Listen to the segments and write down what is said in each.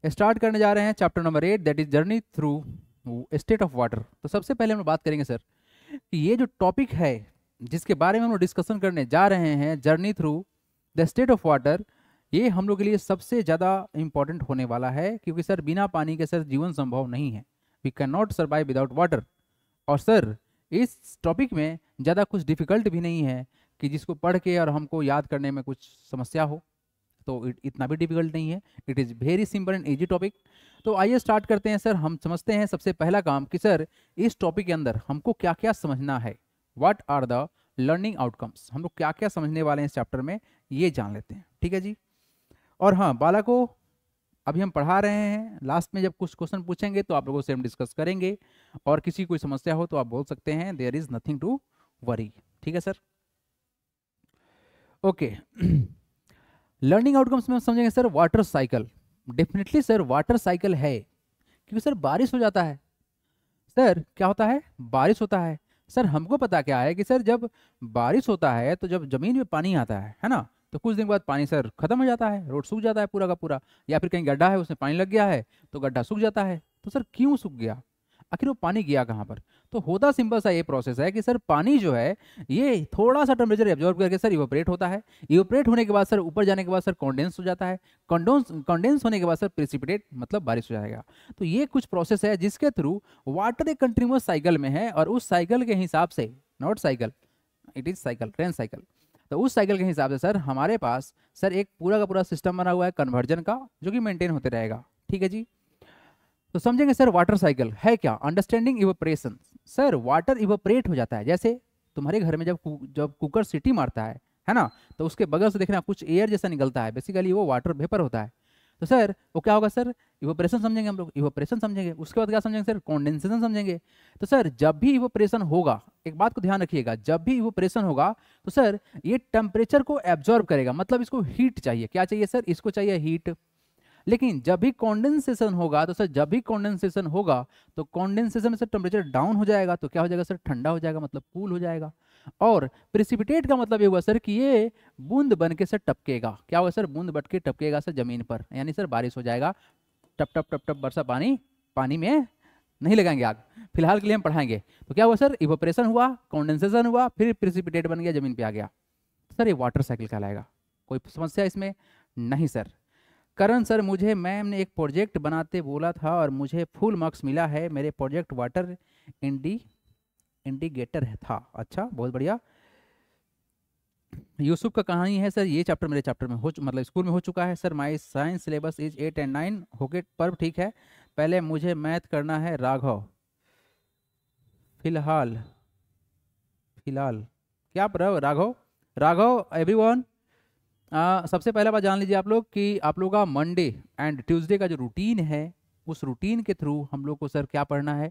Start करने जा रहे हैं chapter number 8, that is journey through state of water. तो सबसे पहले हम बात करेंगे सर कि ये जो टॉपिक है जिसके बारे में हम लोग डिस्कशन करने जा रहे हैं, journey through the state of water, ये हम लोग के लिए सबसे ज़्यादा इंपॉर्टेंट होने वाला है, क्योंकि सर बिना पानी के सर जीवन संभव नहीं है। We can not survive without water. और सर इस टॉपिक में ज़्यादा कुछ डिफिकल्ट भी नहीं है कि जिसको पढ़ के और हमको याद करने में कुछ समस्या हो, तो इतना भी डिफिकल्ट नहीं है। It is very simple and easy topic. तो आइए स्टार्ट करते हैं सर। हम समझते हैं सबसे पहला काम कि सर इस टॉपिक के अंदर हमको क्या क्या समझना है, what are the learning outcomes, हम लोग क्या क्या समझने वाले हैं इस चैप्टर में, ये जान लेते हैं। ठीक है जी। और हाँ, बालकों अभी हम पढ़ा रहे हैं, लास्ट में जब कुछ क्वेश्चन पूछेंगे तो आप लोगों से हम डिस्कस करेंगे, और किसी कोई समस्या हो तो आप बोल सकते हैं, there is nothing to worry. ठीक है सर, ओके। लर्निंग आउटकम्स में हम समझेंगे sir water cycle. Definitely sir water cycle है, क्योंकि सर बारिश हो जाता है। सर क्या होता है, बारिश होता है। सर हमको पता क्या है कि सर जब बारिश होता है तो जब जमीन में पानी आता है ना, तो कुछ दिन के बाद पानी सर खत्म हो जाता है, रोड सूख जाता है पूरा का पूरा, या फिर कहीं गड्ढा है उसमें पानी लग गया है तो गड्ढा सूख जाता है। तो सर क्यों सूख गया, आखिर वो पानी गया कहाँ पर? तो होता सिंपल सा ये प्रोसेस है कि सर पानी जो है ये थोड़ा सा टेम्परेचर एब्जॉर्ब करके सर इवोपरेट होता है। इवोपरेट होने के बाद सर ऊपर जाने के बाद सर कॉन्डेंस हो जाता है। कॉन्डेंस होने के बाद सर प्रेसिपिटेट मतलब बारिश हो जाएगा। तो ये कुछ प्रोसेस है जिसके थ्रू वाटर एक कंटिन्यूअस साइकिल में है, और उस साइकिल के हिसाब से, not cycle, it is cycle, rain cycle. तो उस साइकिल के हिसाब से सर हमारे पास सर एक पूरा का पूरा सिस्टम बना हुआ है कन्वर्जन का, जो कि मेंटेन होते रहेगा। ठीक है जी। तो समझेंगे सर वाटर साइकिल है क्या। Understanding evaporation. Sir water evaporate हो जाता है, जैसे तुम्हारे घर में जब कुकर सीटी मारता है ना, तो उसके बगल से देखना कुछ एयर जैसा निकलता है, बेसिकली वो वाटर वेपर होता है। तो सर वो क्या होगा सर, इवोपरेशन समझेंगे हम लोग, इवोपरेशन समझेंगे। उसके बाद क्या समझेंगे सर, कंडेंसेशन समझेंगे। तो सर जब भी इवोपरेशन होगा, एक बात को ध्यान रखिएगा, जब भी इवोपरेशन होगा तो सर ये टेम्परेचर को एब्जॉर्ब करेगा, मतलब इसको हीट चाहिए। क्या चाहिए सर, इसको चाहिए हीट। लेकिन जब भी कॉन्डेंसेशन होगा तो सर जब भी कॉन्डेंसेशन होगा तो कॉन्डेंसेशन में सर टेम्परेचर डाउन हो जाएगा, तो क्या हो जाएगा सर, ठंडा हो जाएगा, मतलब कूल हो जाएगा। और प्रिसिपिटेट का मतलब ये हुआ सर कि ये बूंद बन के सर टपकेगा। क्या होगा सर, बूंद बन के टपकेगा सर जमीन पर, यानी सर बारिश हो जाएगा। टप टप टप टप बरसा पानी, पानी में नहीं लगाएंगे आग, फिलहाल के लिए हम पढ़ाएंगे। तो क्या हुआ सर, इवोपरेशन हुआ, कॉन्डेंसेशन हुआ, फिर प्रिसिपिटेट बन गया, जमीन पे आ गया। सर ये वाटर साइकिल कहलाएगा। कोई समस्या इसमें नहीं सर। करण सर मुझे मैम ने एक प्रोजेक्ट बनाते बोला था और मुझे फुल मार्क्स मिला है, मेरे प्रोजेक्ट वाटर इंडी इंडिकेटर है था। अच्छा बहुत बढ़िया। यूसुफ का कहानी है सर, ये चैप्टर मेरे चैप्टर में मतलब स्कूल में हो चुका है sir. My science syllabus is 8 and 9 होके पर्व, ठीक है। पहले मुझे मैथ करना है राघव। फिलहाल फिलहाल क्या पढ़ राघव, राघव एवरीवन। सबसे पहला बात जान लीजिए आप लोग कि आप लोगों का मंडे एंड ट्यूसडे का जो रूटीन है, उस रूटीन के थ्रू हम लोग को सर क्या पढ़ना है,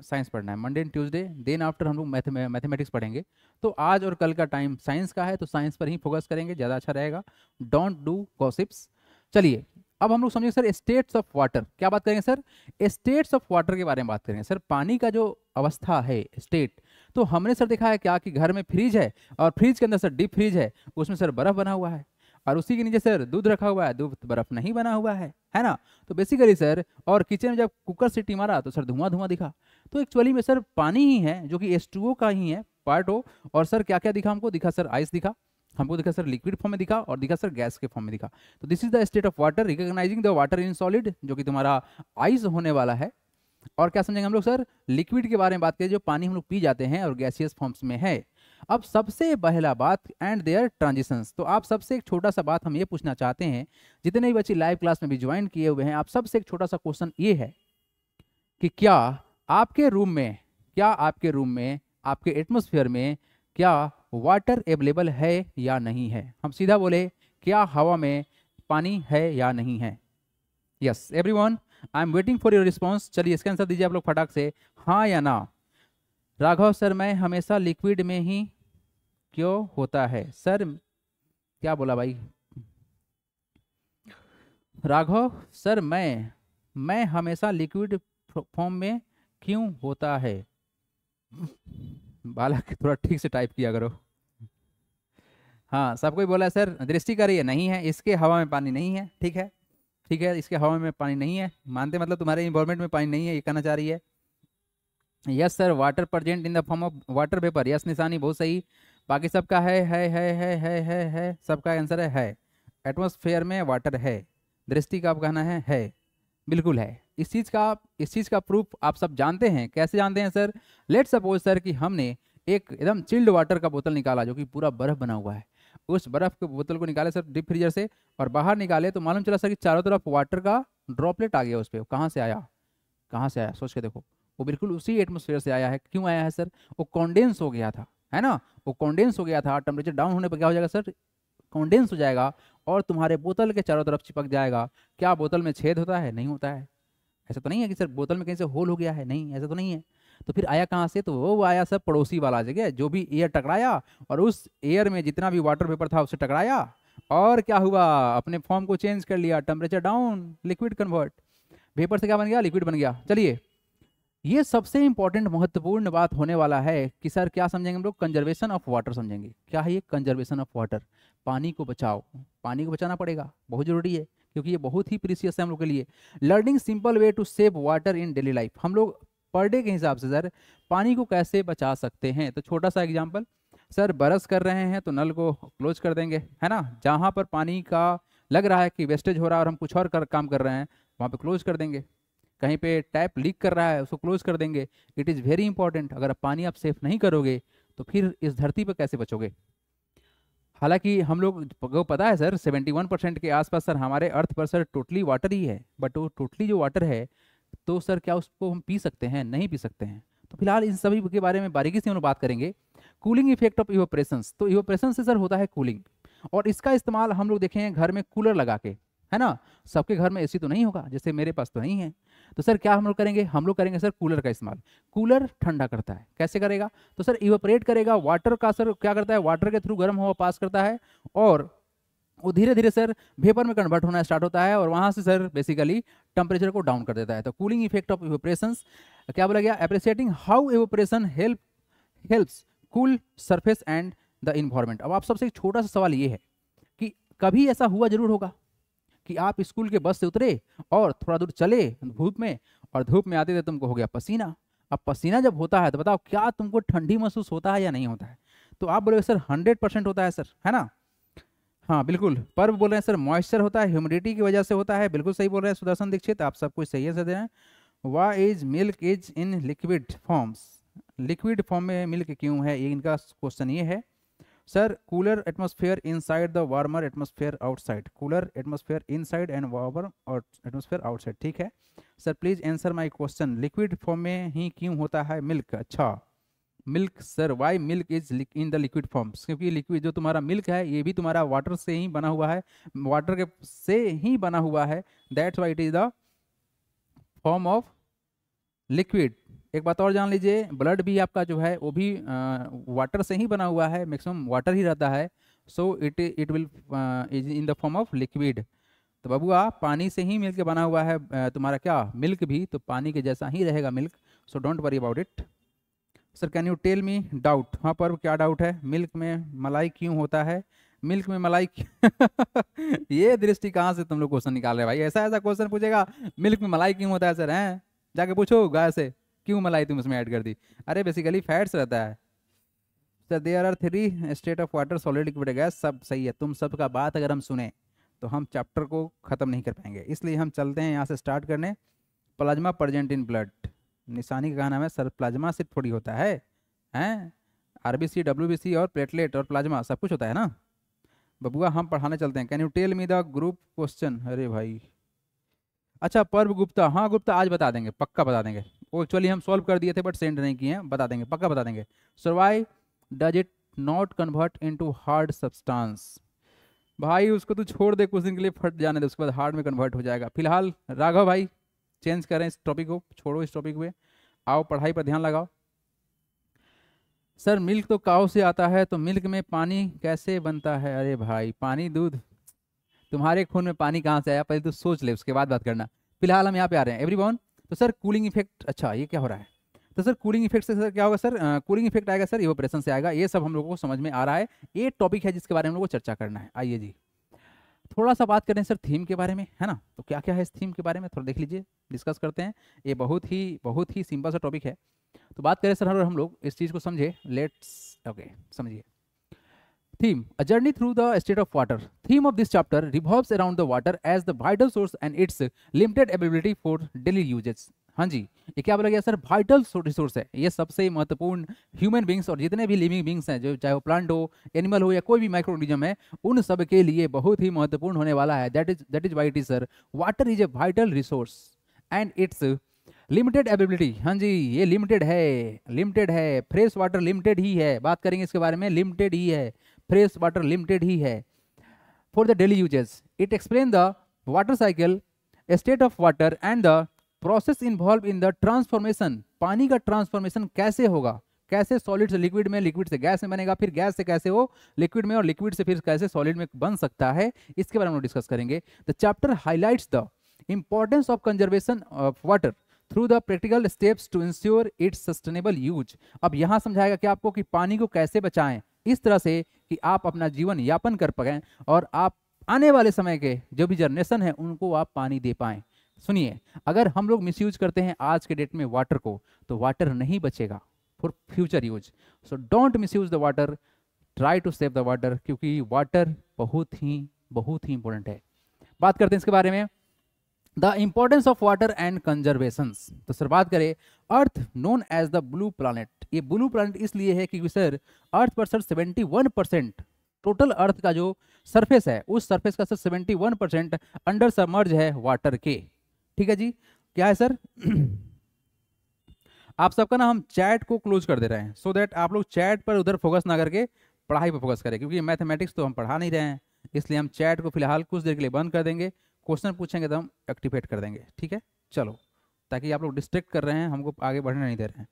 साइंस पढ़ना है Monday and Tuesday. Then after हम लोग मैथमेटिक्स पढ़ेंगे। तो आज और कल का टाइम साइंस का है, तो साइंस पर ही फोकस करेंगे, ज़्यादा अच्छा रहेगा। Don't do gossips. चलिए अब हम लोग समझिए सर स्टेट्स ऑफ वाटर। क्या बात करेंगे सर, स्टेट्स ऑफ वाटर के बारे में बात करेंगे सर। पानी का जो अवस्था है, स्टेट, तो हमने सर देखा है क्या कि घर में फ्रिज है, और फ्रिज के अंदर सर डीप फ्रिज है, उसमें सर बर्फ बना हुआ है, और उसी के नीचे सर दूध रखा हुआ है, दूध बर्फ नहीं बना हुआ है ना। तो बेसिकली सर, और किचन में जब कुकर सीटी मारा तो सर धुआं धुआं दिखा। तो एक्चुअली में सर पानी ही है, जो कि H2O का ही है पार्ट हो। और सर क्या क्या दिखा हमको, दिखा सर आइस दिखा, हमको दिखा सर लिक्विड फॉर्म में दिखा, और दिखा सर गैस के फॉर्म में दिखा। तो this is the state of water, recognising the water in solid, जो कि तुम्हारा आइस होने वाला है। और क्या समझेंगे हम लोग सर, लिक्विड के बारे में बात करें, जो पानी हम लोग पी जाते हैं और गैसियस फॉर्म्स में है। अब सबसे पहला बात एंड देयर ट्रांजिशंस। तो आप सबसे एक छोटा सा बात हम ये पूछना चाहते हैं, जितने भी बच्चे लाइव क्लास में भी ज्वाइन किए हुए हैं, आप सबसे एक छोटा सा क्वेश्चन ये है कि क्या आपके रूम में, आपके एटमॉस्फेयर में क्या वाटर अवेलेबल है या नहीं है। हम सीधा बोले, क्या हवा में पानी है या नहीं है। Yes everyone, I am waiting for your response. चलिए इसका आंसर दीजिए आप लोग फटाक से, हाँ या ना। राघव सर मैं हमेशा लिक्विड में ही क्यों होता है सर, क्या बोला भाई राघव सर, मैं हमेशा लिक्विड फॉर्म में क्यों होता है। बालक थोड़ा ठीक से टाइप किया करो। हाँ सबको ही बोला है सर, दृष्टि करिए, नहीं है, इसके हवा में पानी नहीं है, ठीक है। ठीक है, इसके हवा में पानी नहीं है, मानते मतलब तुम्हारे इन्वायरमेंट में पानी नहीं है, ये कहना चाह रही है। Yes sir, water present in the form of water vapour, yes निशानी बहुत सही। बाकी सबका है, सबका आंसर है। एटमॉस्फेयर में वाटर है, दृष्टि का आप कहना है, बिल्कुल है। इस चीज़ का प्रूफ आप सब जानते हैं, कैसे जानते हैं सर? लेट सपोज सर कि हमने एक एकदम चिल्ड वाटर का बोतल निकाला जो कि पूरा बर्फ बना हुआ है, उस बर्फ के बोतल को निकाले सर डीप फ्रीजर से और बाहर निकाले, तो मालूम चला सर कि चारों तरफ वाटर का ड्रॉपलेट आ गया उस पर। कहाँ से आया? कहाँ से आया सोच के देखो, वो बिल्कुल उसी एटमोसफेयर से आया है। क्यों आया है सर? वो कॉन्डेंस हो गया था, है ना, वो कॉन्डेंस हो गया था। टेम्परेचर डाउन होने पर क्या हो जाएगा सर? कॉन्डेंस हो जाएगा और तुम्हारे बोतल के चारों तरफ चिपक जाएगा। क्या बोतल में छेद होता है? नहीं होता है। ऐसा तो नहीं है कि सर बोतल में कहीं से होल हो गया है, नहीं ऐसा तो नहीं है। तो फिर आया कहाँ से? तो वो आया सर पड़ोसी वाला जगह, जो भी एयर टकराया और उस एयर में जितना भी वाटर वेपर था उससे टकराया और क्या हुआ? अपने फॉर्म को चेंज कर लिया, temperature down, liquid convert, vapour से क्या बन गया? लिक्विड बन गया। चलिए, ये सबसे इंपॉर्टेंट महत्वपूर्ण बात होने वाला है कि सर क्या समझेंगे हम लोग? कंजर्वेशन ऑफ वाटर समझेंगे। क्या है ये कंजर्वेशन ऑफ वाटर? पानी को बचाओ, पानी को बचाना पड़ेगा, बहुत जरूरी है क्योंकि ये बहुत ही प्रीसियस है हम लोग के लिए। Learning simple way to save water in daily life, हम लोग पर डे के हिसाब से सर पानी को कैसे बचा सकते हैं। तो छोटा सा एग्जाम्पल, सर ब्रश कर रहे हैं तो नल को क्लोज कर देंगे, है ना, जहाँ पर पानी का लग रहा है कि वेस्टेज हो रहा है और हम कुछ और काम कर रहे हैं वहाँ पे क्लोज कर देंगे। कहीं पे टैप लीक कर रहा है उसको क्लोज कर देंगे। It is very important. अगर पानी आप सेफ नहीं करोगे तो फिर इस धरती पर कैसे बचोगे? हालांकि हम लोग को पता है सर 71% के आसपास सर हमारे अर्थ पर सर टोटली वाटर ही है, बट वो टोटली जो वाटर है तो सर क्या उसको हम पी सकते हैं? नहीं पी सकते हैं। तो फिलहाल इन सभी के बारे में बारीकी से हम लोग बात करेंगे। कूलिंग इफेक्ट ऑफ इवेपोरेशंस, तो इवेपोरेशन से सर होता है कूलिंग, और इसका इस्तेमाल हम लोग देखें घर में कूलर लगा के, है ना। सबके घर में एसी तो नहीं होगा, जैसे मेरे पास तो नहीं है। तो सर क्या हम लोग करेंगे? हम लोग करेंगे सर कूलर का इस्तेमाल। कूलर ठंडा करता है, कैसे करेगा? तो सर इवेपोरेट करेगा वाटर का, सर क्या करता है? वाटर के थ्रू गर्म हवा पास करता है और वो धीरे धीरे सर वेपर में कन्वर्ट होना स्टार्ट होता है और वहां से सर बेसिकली टेम्परेचर को डाउन कर देता है। तो कूलिंग इफेक्ट ऑफ इवेपोरेशंस क्या बोला गया? Appreciating how evaporation helps cool surface and the environment. अब आप सबसे एक छोटा सा सवाल ये है कि कभी ऐसा हुआ जरूर होगा कि आप स्कूल के बस से उतरे और थोड़ा दूर चले धूप में, और धूप में आते थे तुमको हो गया पसीना। अब पसीना जब होता है तो बताओ क्या तुमको ठंडी महसूस होता है या नहीं होता है? तो आप बोलोगे सर 100% होता है सर, है ना। हाँ बिल्कुल, पर्व बोल रहे हैं सर मॉइस्चर होता है, ह्यूमिडिटी की वजह से होता है, बिल्कुल सही बोल रहे हैं सुदर्शन दीक्षित, आप सब कुछ सही है सर। हैं why is milk is in liquid forms, liquid form में मिल्क क्यों है, ये इनका क्वेश्चन ये है sir. Cooler atmosphere inside the warmer atmosphere outside, cooler atmosphere inside and warmer atmosphere outside, ठीक है sir. Please answer my question, liquid form में ही क्यों होता है मिल्क? अच्छा milk sir, why milk is in the liquid forms, क्योंकि liquid जो तुम्हारा मिल्क है ये भी तुम्हारा वाटर से ही बना हुआ है, वाटर के से ही बना हुआ है, that's why it is the form of liquid. एक बात और जान लीजिए, ब्लड भी आपका जो है वो भी वाटर से ही बना हुआ है, मैक्सिमम वाटर ही रहता है, so it will is in the form of liquid. तो बबुआ पानी से ही मिल्क बना हुआ है तुम्हारा क्या मिल्क भी, तो पानी के जैसा ही रहेगा milk, so don't worry about it. Sir can you tell me doubt, हाँ पर क्या डाउट है? मिल्क में मलाई क्यों होता है? मिल्क में मलाई ये दृष्टि कहाँ से तुम लोग क्वेश्चन निकाल रहे हैं भाई? ऐसा ऐसा क्वेश्चन पूछेगा मिल्क में मलाई क्यों होता है सर? हैं जाके पूछो गाय से क्यों मलाई तुम उसमें ऐड कर दी। अरे बेसिकली फैट्स रहता है sir. There are 3 state of water, solid, liquid, gas, सब सही है। तुम सबका बात अगर हम सुने तो हम चैप्टर को ख़त्म नहीं कर पाएंगे, इसलिए हम चलते हैं यहाँ से स्टार्ट करने। प्लाज्मा प्रेजेंट इन ब्लड, निशानी का नाम है सर। प्लाज्मा सिर्फ थोड़ी होता है, हैं आरबीसी, डब्ल्यूबीसी और प्लेटलेट और प्लाज्मा सब कुछ होता है ना बबुआ। हम पढ़ाने चलते हैं। Can you tell me the group question? अरे भाई अच्छा पर्व गुप्ता, हाँ गुप्ता आज बता देंगे, पक्का बता देंगे। वो एक्चुअली हम सॉल्व कर दिए थे बट सेंड नहीं किए हैं, बता देंगे, पक्का बता देंगे। Sir why does it not convert into hard substance? भाई उसको तो छोड़ दे, कुछ दिन के लिए फट जाने दे, उसके बाद हार्ड में कन्वर्ट हो जाएगा। फिलहाल राघव भाई चेंज करें इस टॉपिक को, छोड़ो इस टॉपिक पे, आओ पढ़ाई पर ध्यान लगाओ। सर मिल्क तो काऊ से आता है, तो मिल्क में पानी कैसे बनता है? अरे भाई पानी दूध, तुम्हारे खून में पानी कहाँ से आया? पहले तो सोच ले उसके बाद बात करना। फिलहाल हम यहाँ पे आ रहे हैं एवरीवन। तो सर कूलिंग इफेक्ट, अच्छा ये क्या हो रहा है? तो सर कूलिंग इफेक्ट से सर क्या होगा सर? कूलिंग इफेक्ट आएगा सर इवेपोरेशन से आएगा, ये सब हम लोगों को समझ में आ रहा है। ये टॉपिक है जिसके बारे में हम लोग को चर्चा करना है। आइए जी, थोड़ा सा बात करें सर थीम के बारे में, है ना, तो क्या क्या है इस थीम के बारे में थोड़ा देख लीजिए, डिस्कस करते हैं। ये बहुत ही सिंपल सा टॉपिक है। तो बात करें सर हम लोग इस चीज़ को समझे, लेट्स ओके समझिए। Theme: A journey through the state of water. Theme of this chapter revolves around the water as the vital source and its limited availability for daily uses. हाँ जी, ये क्या बोला गया सर, वाइटल रिसोर्स है, ये सबसे महत्वपूर्ण ह्यूमन बींग्स और जितने भी लिविंग बींग्स हैं, जो चाहे वो प्लांट हो, एनिमल हो या कोई भी माइक्रो ऑर्गेनिज्म है, उन सब के लिए बहुत ही महत्वपूर्ण होने वाला है। That is why it is sir, water is a vital resource and it's limited availability. हाँ जी, ये लिमिटेड है, फ्रेश वाटर लिमिटेड ही है, बात करेंगे इसके बारे में, लिमिटेड ही है, फ्रेश वाटर लिमिटेड ही है for the daily uses. It explain the water cycle, state of water and the process involve in the transformation. पानी का ट्रांसफॉर्मेशन कैसे होगा, कैसे सॉलिड से लिक्विड में, लिक्विड से गैस में बनेगा, फिर गैस से कैसे वो लिक्विड में, और लिक्विड से फिर कैसे सॉलिड में बन सकता है, इसके बारे में डिस्कस करेंगे। The chapter highlights the importance of conservation of water through the practical steps to ensure its sustainable use. अब यहाँ समझाएगा कि आपको कि पानी को कैसे बचाएं इस तरह से कि आप अपना जीवन यापन कर पाएं और आप आने वाले समय के जो भी जनरेशन है उनको आप पानी दे पाएं। सुनिए, अगर हम लोग मिसयूज करते हैं आज के डेट में वाटर को, तो वाटर नहीं बचेगा for future use. So don't misuse the water, try to save the water, क्योंकि वाटर बहुत ही इंपॉर्टेंट है। बात करते हैं इसके बारे में, the importance of water and conservation. तो सर बात करें, earth known as the blue planet. ये ब्लू प्लानट इसलिए है क्योंकि सर अर्थ पर सर 71% टोटल अर्थ का जो सरफेस है, उस सरफेस का सर 71% अंडर सबमर्ज है वाटर के। ठीक है जी, क्या है सर आप सबका ना हम चैट को क्लोज कर दे रहे हैं, सो दैट आप लोग चैट पर उधर फोकस ना करके पढ़ाई पर फोकस करें, क्योंकि मैथमेटिक्स तो हम पढ़ा नहीं रहे हैं, इसलिए हम चैट को फिलहाल कुछ देर के लिए बंद कर देंगे। क्वेश्चन पूछेंगे तो हम एक्टिवेट कर देंगे, ठीक है, चलो, ताकि आप लोग डिस्ट्रैक्ट कर रहे हैं, हमको आगे बढ़ने नहीं दे रहे हैं।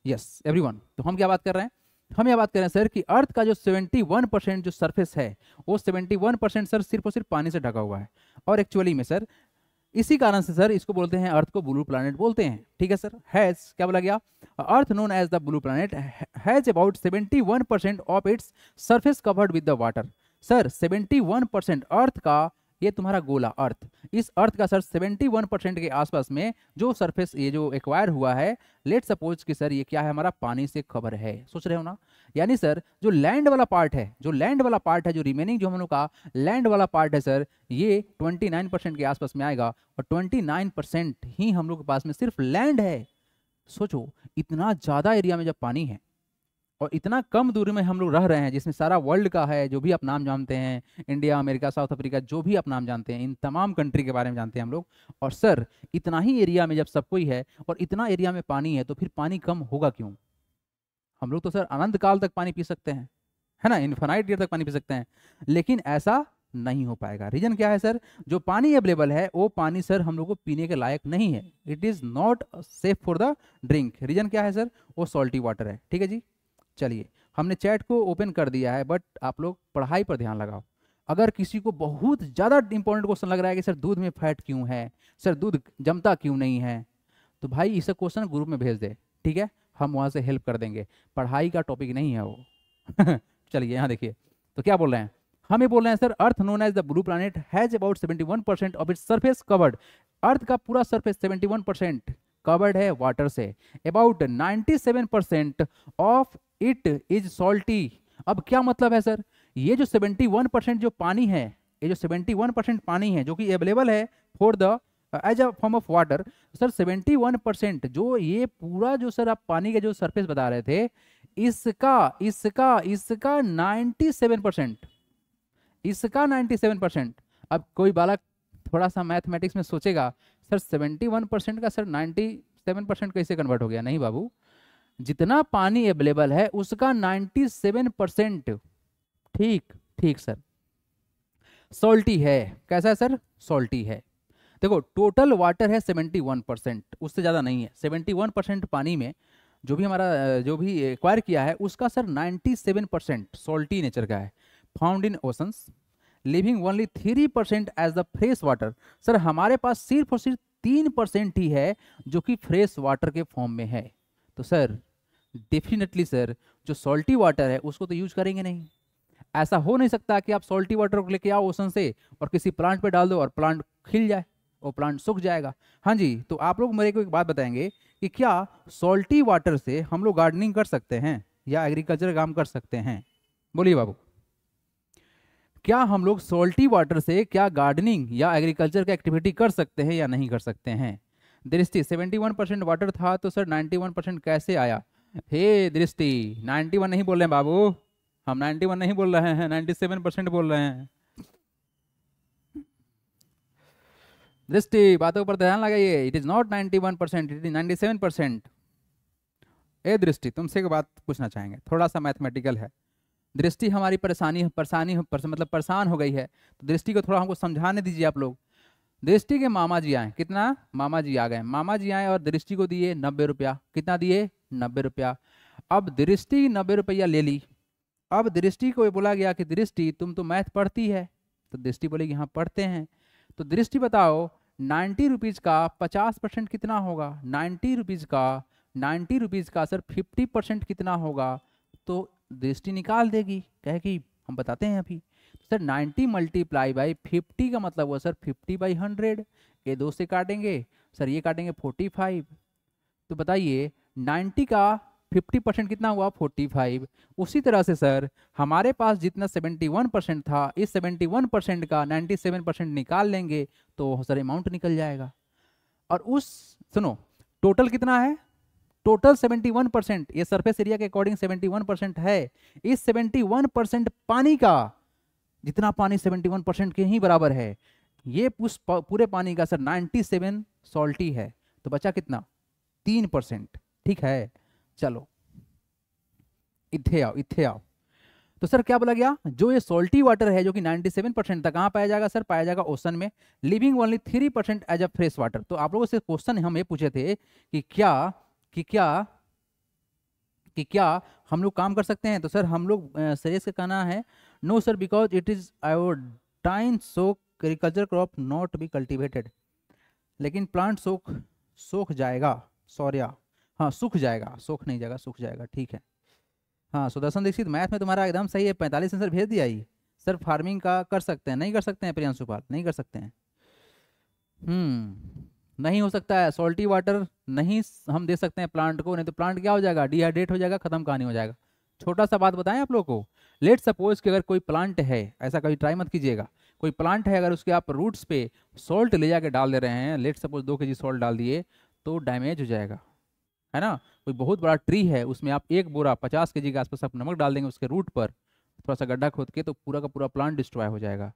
यस एवरीवन, तो हम क्या बात कर रहे हैं, हम यह बात कर रहे हैं सर कि अर्थ का जो 71% जो सरफेस है, वो 71% सर सिर्फ और सिर्फ पानी से ढका हुआ है। और एक्चुअली में सर इसी कारण से सर इसको बोलते हैं, अर्थ को ब्लू प्लैनेट बोलते हैं। ठीक है सर, हैज क्या बोला गया, earth known as the blue planet has about 71% of its surface covered with the water. Sir 71% earth का, ये तुम्हारा गोला अर्थ, इस अर्थ का सर 71% के आसपास में जो सरफेस ये जो एक्वायर हुआ है, लेट सपोज कि सर ये क्या है, हमारा पानी से कवर है। सोच रहे हो ना, यानी सर जो लैंड वाला पार्ट है, जो रिमेनिंग जो हम लोग का लैंड वाला पार्ट है सर, ये 29% के आसपास में आएगा, और 29% ही हम लोग के पास में सिर्फ लैंड है। सोचो, इतना ज़्यादा एरिया में जब पानी है और इतना कम दूरी में हम लोग रह रहे हैं, जिसमें सारा वर्ल्ड का है, जो भी आप नाम जानते हैं, इंडिया, अमेरिका, साउथ अफ्रीका, जो भी आप नाम जानते हैं, इन तमाम कंट्री के बारे में जानते हैं हम लोग। और सर इतना ही एरिया में जब सब कोई है और इतना एरिया में पानी है, तो फिर पानी कम होगा क्यों? हम लोग तो सर अनंत काल तक पानी पी सकते हैं, है ना, इन्फिनाइट ईयर तक पानी पी सकते हैं, लेकिन ऐसा नहीं हो पाएगा। रीजन क्या है सर, जो पानी अवेलेबल है वो पानी सर हम लोग को पीने के लायक नहीं है, it is not safe for the drink. Reason क्या है सर, वो सॉल्टी वाटर है। ठीक है जी, चलिए हमने चैट को ओपन कर दिया है, बट आप लोग पढ़ाई पर ध्यान लगाओ। अगर किसी को बहुत ज़्यादा इंपॉर्टेंट क्वेश्चन लग रहा है कि सर दूध में फैट क्यों है, सर दूध जमता क्यों नहीं है, तो भाई इसे क्वेश्चन ग्रुप में भेज दे, ठीक है, हम वहाँ से हेल्प कर देंगे, पढ़ाई का टॉपिक नहीं है वो चलिए यहाँ देखिए, तो क्या बोल रहे हैं, हम ये बोल रहे हैं sir, earth known as the blue planet has about 71% of its surface covered. Earth का पूरा सरफेस 71% कवर्ड है वाटर से। About 97% of it is salty. अब क्या मतलब है सर, ये जो 71% जो पानी है, ये जो 71% पानी है जो कि अवेलेबल है for the as a form of water, sir 71% जो ये पूरा जो सर आप पानी का जो सरफेस बता रहे थे, इसका 97%, इसका 97%। अब कोई बालक थोड़ा सा मैथमेटिक्स में सोचेगा, सर 71% का सर 97% कैसे कन्वर्ट हो गया? नहीं बाबू, जितना पानी अवेलेबल है उसका 97%, ठीक सर, सॉल्टी है। कैसा है सर? सॉल्टी है। देखो टोटल वाटर है 71%, उससे ज़्यादा नहीं है। 71% पानी में जो भी हमारा जो भी एक्वायर किया है उसका सर 97% सॉल्टी नेचर का है। Found in oceans, living only 3% as the fresh water. Sir हमारे पास सिर्फ और सिर्फ 3% ही है जो कि फ्रेश वाटर के फॉर्म में है। तो सर डेफिनेटली सर जो सॉल्टी वाटर है उसको तो यूज करेंगे नहीं। ऐसा हो नहीं सकता कि आप सॉल्टी वाटर को लेके आओ ओशन से और किसी प्लांट पे डाल दो और प्लांट खिल जाए, वो प्लांट सूख जाएगा। हाँ जी, तो आप लोग मेरे को एक बात बताएंगे कि क्या सॉल्टी वाटर से हम लोग गार्डनिंग कर सकते हैं या एग्रीकल्चर काम कर सकते हैं? बोलिए बाबू, क्या हम लोग सॉल्टी वाटर से क्या गार्डनिंग या एग्रीकल्चर की एक्टिविटी कर सकते हैं या नहीं कर सकते हैं? दृष्टि 71% वाटर था तो सर 91% कैसे आया? हे दृष्टि, 91 नहीं बोल रहे हैं बाबू, हम 91 नहीं बोल रहे हैं, 97% बोल रहे हैं। दृष्टि, बातों पर ध्यान लगाइए, it is not 91%, it is 97%। ए दृष्टि, तुमसे एक बात पूछना चाहेंगे, थोड़ा सा मैथमेटिकल है। दृष्टि हमारी मतलब परेशान हो गई है, तो दृष्टि को थोड़ा हमको समझाने दीजिए आप लोग। दृष्टि के मामा जी आए, कितना? मामा जी आ गए, मामा जी आए और दृष्टि को दिए 90 रुपया। कितना दिए? 90 रुपया। अब दृष्टि 90 रुपया ले ली। अब दृष्टि को बोला गया कि दृष्टि तुम तो मैथ पढ़ती है, तो दृष्टि बोलेगी हाँ पढ़ते हैं। तो दृष्टि बताओ 90 रुपीज का 50% कितना होगा? 90 रुपीज का सर 50% कितना होगा? तो दृष्टि निकाल देगी, कहे कि हम बताते हैं अभी। सर 90 मल्टीप्लाई बाई 50 का मतलब हुआ सर 50/100। ये 2 से काटेंगे सर, ये काटेंगे 45। तो बताइए 90 का 50% कितना हुआ? 45। उसी तरह से सर हमारे पास जितना 71% था, इस 71% का 97% निकाल लेंगे तो सर अमाउंट निकल जाएगा। और उस सुनो, टोटल कितना है? टोटल 71%, ये सरफेस एरिया के अकॉर्डिंग 71% है। इस 71% पानी का, जितना पानी 71% के ही बराबर है, ये पूरे पानी का सर 97 सॉल्टी है। तो बचा कितना? 3%। ठीक है, चलो इत्थे आओ, इत्थे आओ। तो सर क्या बोला गया? जो ये सॉल्टी वाटर है जो कि 97% तक कहाँ पाया जाएगा सर? पाया जाएगा ओशन में, living only 3% as a fresh water. तो आप लोगों से क्वेश्चन हम ये पूछे थे कि क्या हम लोग काम कर सकते हैं? तो सर हम लोग श्रेयस का कहना है no sir, because it is iodine so agriculture crop not be cultivated. लेकिन प्लांट सूख जाएगा, सौर्या, हाँ सूख जाएगा, सूख नहीं जाएगा, सूख जाएगा। ठीक है, हाँ सुदर्शन दीक्षित, मैथ में तुम्हारा एकदम सही है, 45 आंसर भेज दिया ही। सर फार्मिंग का कर सकते हैं? नहीं कर सकते हैं प्रियांशु पाल, नहीं कर सकते हैं। नहीं हो सकता है, सॉल्टी वाटर नहीं हम दे सकते हैं प्लांट को, नहीं तो प्लांट क्या हो जाएगा? डिहाइड्रेट हो जाएगा, खत्म कहानी हो जाएगा। छोटा सा बात बताएं आप लोग को, लेट सपोज कि अगर कोई प्लांट है, ऐसा कभी ट्राई मत कीजिएगा, कोई प्लांट है अगर उसके आप रूट्स पे सॉल्ट ले जाके डाल दे रहे हैं, लेट सपोज 2 kg सॉल्ट डाल दिए तो डैमेज हो जाएगा, है ना। कोई बहुत बड़ा ट्री है, उसमें आप 1 बोरा 50 kg के आसपास आप नमक डाल देंगे उसके रूट पर, थोड़ा सा गड्ढा खोद के, तो पूरा का पूरा प्लांट डिस्ट्रॉय हो जाएगा।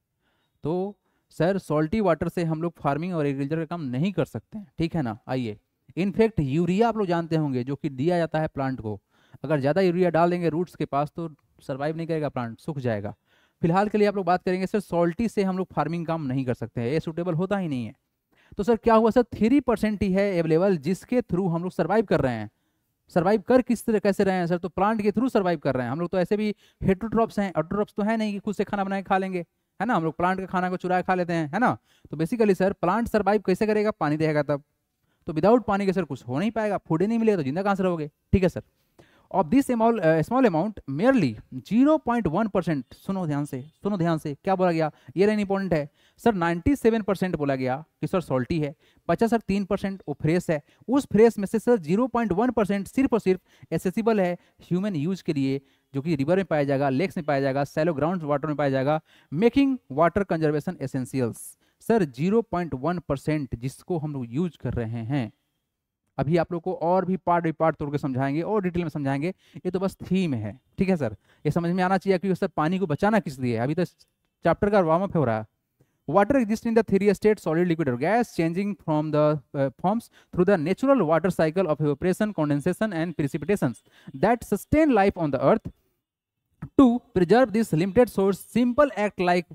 तो सर सॉल्टी वाटर से हम लोग फार्मिंग और एग्रीकल्चर का काम नहीं कर सकते हैं, ठीक है ना। आइए, इनफैक्ट यूरिया आप लोग जानते होंगे जो कि दिया जाता है प्लांट को, अगर ज़्यादा यूरिया डाल देंगे रूट्स के पास तो सर्वाइव नहीं करेगा, प्लांट सूख जाएगा। फिलहाल के लिए आप लोग बात करेंगे सर सॉल्टी से हम लोग फार्मिंग काम नहीं कर सकते हैं, ये सूटेबल होता ही नहीं है। तो सर क्या हुआ सर, 3% ही है अवेलेबल जिसके थ्रू हम लोग सर्वाइव कर रहे हैं। सर्वाइव कर किस तरह कैसे रहे हैं सर? तो प्लांट के थ्रू सर्वाइव कर रहे हैं हम लोग। तो ऐसे भी हेटरोट्रॉप्स हैं, ऑटोट्रॉप्स तो है नहीं कि खुद से खाना बना के खा लेंगे, है ना। हम लोग प्लांट के खाना को चुरा के खा लेते हैं, है ना। तो बेसिकली सर प्लांट सर्वाइव कैसे करेगा? पानी रहेगा तब। तो विदाउट पानी के सर कुछ हो नहीं पाएगा, फूड ही नहीं मिलेगा तो जिंदा कहाँ से रहोगे? ठीक है sir. Of this small amount merely 0.1%, सुनो ध्यान से, सुनो ध्यान से, क्या बोला गया ये लाइन इंपॉर्टेंट है सर। 97% बोला गया कि सर सॉल्टी है, बचा सर 3% वो फ्रेश है। उस फ्रेश में से सर 0.1% सिर्फ और सिर्फ एसेसिबल है ह्यूमन यूज के लिए, जो कि रिवर में पाया जाएगा, लेक्स में पाया जाएगा, सैलो ग्राउंड वाटर में पाया जाएगा, making water conservation essentials. Sir 0.1% जिसको हम लोग यूज कर रहे हैं। अभी आप लोग को और भी पार्ट तोड़ के समझाएंगे और डिटेल में समझाएंगे, ये तो बस थीम है, ठीक है सर। ये समझ में आना चाहिए कि सर पानी को बचाना किस लिए, अभी तो चैप्टर का वार्म अप हो रहा है। Water exists in the three state solid, liquid or gas, changing from the forms through the natural water cycle of evaporation, condensation and precipitations that sustain life on the earth. To preserve this limited source, simple act like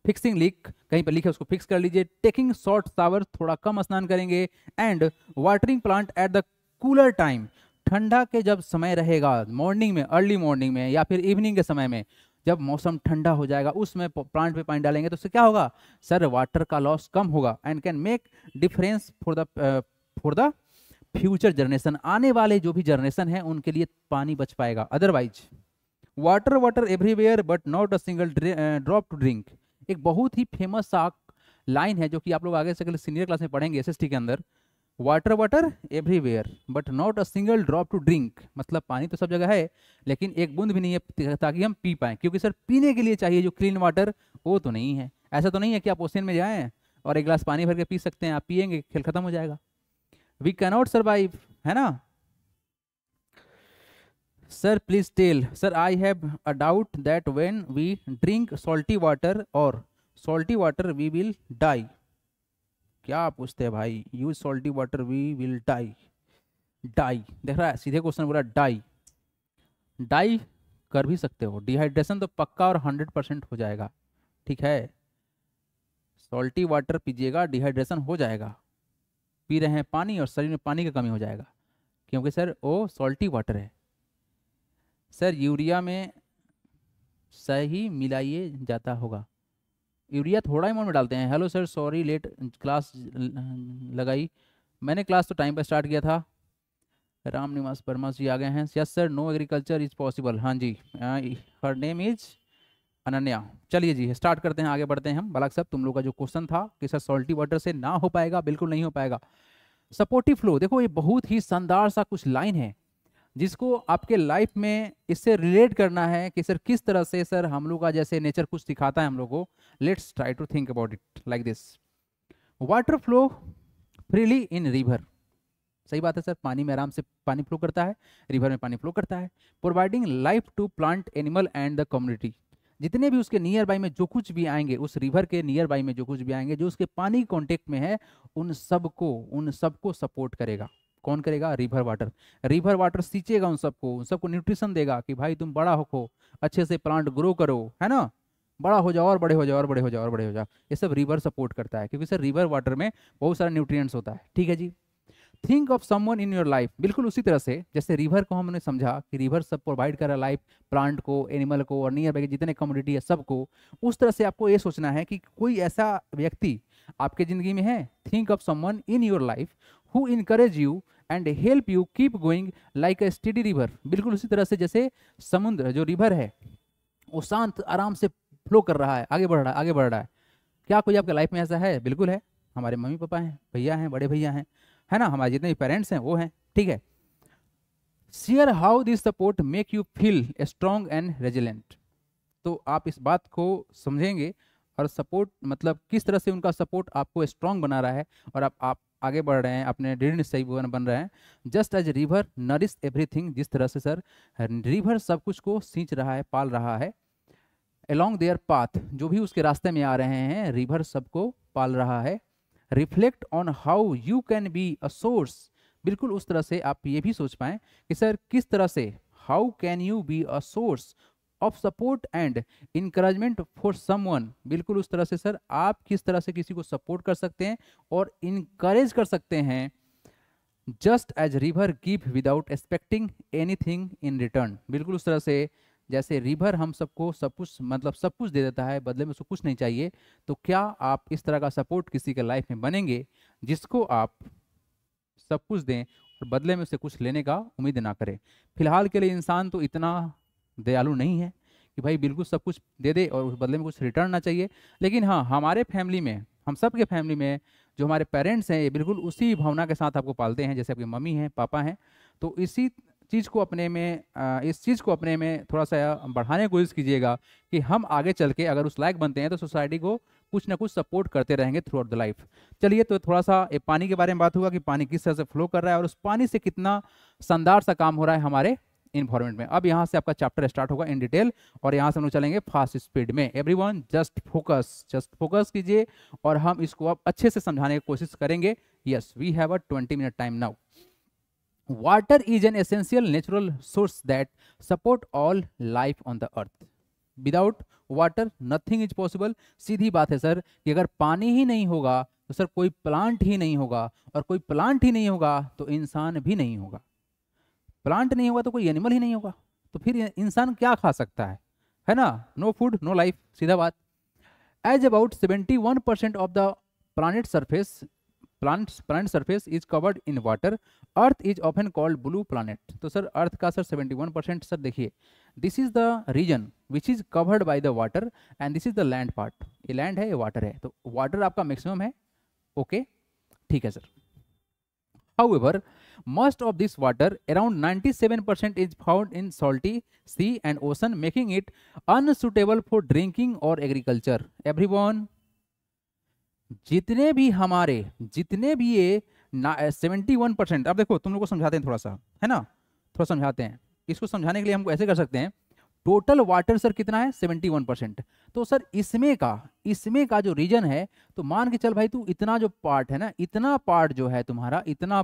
fixing leak, कहीं पर लिखे उसको fix कर लीजिए, taking short shower, थोड़ा कम स्नान करेंगे, and watering plant at the cooler time, ठंडा के जब समय रहेगा, मॉर्निंग में, अर्ली मॉर्निंग में या फिर इवनिंग के समय में, जब मौसम ठंडा हो जाएगा उसमें प्लांट पे पानी डालेंगे तो उससे क्या होगा सर? वाटर का लॉस कम होगा and can make difference for the future generation. आने वाले जो भी जनरेशन है उनके लिए पानी बच पाएगा, otherwise water water everywhere but not a single drop to drink. एक बहुत ही फेमस सा लाइन है जो कि आप लोग आगे से सीनियर क्लास में पढ़ेंगे एसएसटी के अंदर। Water water everywhere but not a single drop to drink, मतलब पानी तो सब जगह है लेकिन एक बूंद भी नहीं है ताकि हम पी पाएं, क्योंकि सर पीने के लिए चाहिए जो क्लीन वाटर वो तो नहीं है। ऐसा तो नहीं है कि आप ओशन में जाएं और एक गिलास पानी भर के पी सकते हैं, आप पिएंगे खेल खत्म हो जाएगा। वी कैनॉट सर्वाइव, है ना। Sir please tell, sir I have a doubt that when we drink salty water और salty water we will die. क्या पूछते हैं भाई, use salty water we will die. Die देख रहा है, सीधे क्वेश्चन बोला डाई। डाई कर भी सकते हो, डिहाइड्रेशन तो पक्का और 100% हो जाएगा, ठीक है। सॉल्टी वाटर पीजिएगा डिहाइड्रेशन हो जाएगा, पी रहे हैं पानी और शरीर में पानी की कमी हो जाएगा, क्योंकि सर वो सॉल्टी वाटर है। सर यूरिया में सही मिलाइए जाता होगा, यूरिया थोड़ा अमाउंट में डालते हैं। Hello sir sorry late class लगाई, मैंने क्लास तो टाइम पर स्टार्ट किया था। राम निवास वर्मा जी आ गए हैं। Yes sir no agriculture is possible, हाँ जी। Her name is Ananya. चलिए जी स्टार्ट करते हैं, आगे बढ़ते हैं हम। बालक साहब तुम लोग का जो क्वेश्चन था कि सर सॉल्टी वाटर से ना हो पाएगा, बिल्कुल नहीं हो पाएगा। सपोर्टिव फ्लो, देखो ये बहुत ही शानदार सा कुछ लाइन है जिसको आपके लाइफ में इससे रिलेट करना है कि सर किस तरह से सर हम लोग का जैसे नेचर कुछ सिखाता है हम लोग को। Let's try to think about it like this. Water flow freely in river, सही बात है सर, पानी में आराम से पानी फ्लो करता है, रिवर में पानी फ्लो करता है। Providing life to plant animal and the community, जितने भी उसके नियर बाई में जो कुछ भी आएंगे, उस रिवर के नियर बाई में जो कुछ भी आएंगे जो उसके पानी कांटेक्ट में है, उन सबको सपोर्ट करेगा। कौन करेगा? River water. रिवर वाटर सींचेगा उन सबको न्यूट्रिशन देगा कि भाई तुम बड़ा हो, अच्छे से प्लांट ग्रो करो, है ना, बड़ा हो जाओ और बड़े हो जाओ और बड़े हो जाओ और बड़े हो जाओ। ये सब रिवर सपोर्ट करता है क्योंकि सर रिवर वाटर में बहुत सारा न्यूट्रिएंट्स होता है, ठीक है जी। Think of someone in your life, बिल्कुल उसी तरह से जैसे रिवर को हमने समझा कि रिवर सब प्रोवाइड कर रहा है लाइफ, प्लांट को, एनिमल को और नियर बाई जितने कम्युनिटी है सबको, उस तरह से आपको ये सोचना है कि कोई ऐसा व्यक्ति आपके जिंदगी में है। Think of someone in your life who encourage you and help you keep going like a steady river, बिल्कुल उसी तरह से जैसे समुद्र जो रिवर है वो शांत आराम से फ्लो कर रहा है, आगे बढ़ रहा है, आगे बढ़ रहा है। क्या कोई आपके लाइफ में ऐसा है? बिल्कुल है, हमारे मम्मी पापा हैं, भैया हैं, बड़े भैया हैं, है ना, हमारे जितने भी पेरेंट्स हैं वो हैं, ठीक है। Share how this support make you feel strong and resilient, तो आप इस बात को समझेंगे और सपोर्ट मतलब किस तरह से उनका सपोर्ट आपको स्ट्रॉन्ग बना रहा है और आप आगे बढ़ रहे हैं, अपने दृढ़ सही बन रहे हैं। Just as river nourish everything, जिस तरह से सर रिवर सब कुछ को सींच रहा है, पाल रहा है। अलोंग देयर पाथ, जो भी उसके रास्ते में आ रहे हैं, रिवर सबको पाल रहा है। Reflect on how you can be a source, बिल्कुल उस तरह से आप ये भी सोच पाएं कि सर किस तरह से how can you be a source of support and encouragement for someone, बिल्कुल उस तरह से सर आप किस तरह से किसी को सपोर्ट कर सकते हैं और इनकरेज कर सकते हैं। Just as river give without expecting anything in return, बिल्कुल उस तरह से जैसे रिवर हम सबको सब कुछ मतलब सब कुछ दे देता है, बदले में उसको कुछ नहीं चाहिए, तो क्या आप इस तरह का सपोर्ट किसी के लाइफ में बनेंगे जिसको आप सब कुछ दें और बदले में उससे कुछ लेने का उम्मीद ना करें। फिलहाल के लिए इंसान तो इतना दयालु नहीं है कि भाई बिल्कुल सब कुछ दे दे और उस बदले में कुछ रिटर्न ना चाहिए, लेकिन हाँ हमारे फैमिली में, हम सब के फैमिली में जो हमारे पेरेंट्स हैं ये बिल्कुल उसी भावना के साथ आपको पालते हैं जैसे आपकी मम्मी हैं, पापा हैं। तो इसी चीज़ को अपने में इस चीज़ को अपने में थोड़ा सा बढ़ाने की कोशिश कीजिएगा कि हम आगे चल के अगर उस लायक बनते हैं तो सोसाइटी को कुछ ना कुछ सपोर्ट करते रहेंगे थ्रू आउट द लाइफ। चलिए तो थोड़ा सा पानी के बारे में बात होगा कि पानी किस तरह से फ्लो कर रहा है और उस पानी से कितना शानदार सा काम हो रहा है हमारे इन्वायरमेंट में। अब यहाँ से आपका चैप्टर स्टार्ट होगा इन डिटेल और यहाँ से हम लोग चलेंगे फास्ट स्पीड में। एवरीवन जस्ट फोकस कीजिए और हम इसको अब अच्छे से समझाने की कोशिश करेंगे। Yes we have a 20 minute time now. Water is an essential natural source that support all life on the earth. Without water nothing is possible. सीधी बात है सर कि अगर पानी ही नहीं होगा तो सर कोई प्लांट ही नहीं होगा और कोई प्लांट ही नहीं होगा तो इंसान भी नहीं होगा। प्लांट नहीं होगा तो कोई एनिमल ही नहीं होगा, तो फिर इंसान क्या खा सकता है ना। नो फूड नो लाइफ, सीधा बात। As about 71% of the planet surface is covered in water, earth is often called blue planet. तो सर अर्थ का सर 71%, सर देखिए this is the reason which is covered by the water and this is the land part, ये land है ये water है, तो water आपका maximum है, ओके ठीक है sir. However, most of this water, around 97%, is found in salty sea and ocean, making it unsuitable for drinking or agriculture. Everyone, जितने भी ये 71%, अब देखो तुम लोग को समझाते हैं थोड़ा सा, है ना, थोड़ा समझाते हैं। इसको समझाने के लिए हमको ऐसे कर सकते हैं, टोटल वाटर सर कितना है 71%, तो सर इसमें का जो रीजन है, तो मान के चल भाई तू इतना जो पार्ट है ना, इतना पार्ट जो है तुम्हारा, इतना